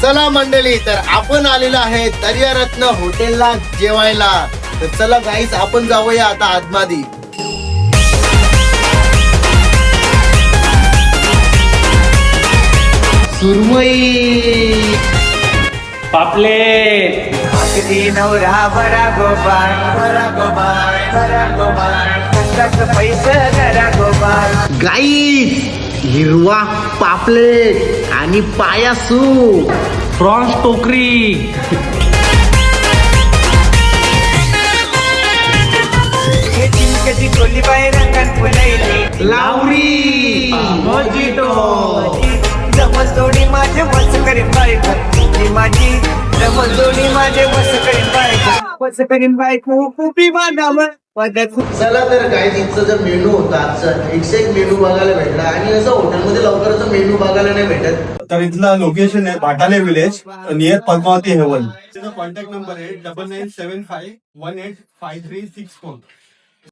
चला मंडळी, तर आपण आलेलो आहे दर्यारत्न हॉटेलला जेवायला. तर चला गाईस, आपण जाऊया आता आतमध्ये. सुरमई, पापलेट, अगदी नवरा बरा गोपाळ, बरा गोपाळ, बरा गोपाळ, कष्टाचं पैसे करा गोपाळ. गाईस, हिरवा पापलेट आणि पायासू, प्रॉन्स टोकरी, हे चिंचेची टोली बाई रंगात फुलैली, लावरी, मोजिटो, जमस जोडी माझे वस करीन बायको, माझी जमस जोडी माझे वस करीन बायको, वस करीन बायको, खूपी बांधावं पदक. चला तर गाईस, इथचा जो मेनू होता आजचा, एक मेनू बघायला भेटला. आणि असं हॉटेलमध्ये लवकरच मेनू बघायला नाही भेटत. तर इथला लोकेशन आहे भाटाले विलेज नियर पद्मावती हेवन. त्याचा कॉन्टॅक्ट नंबर आहे 9975185364.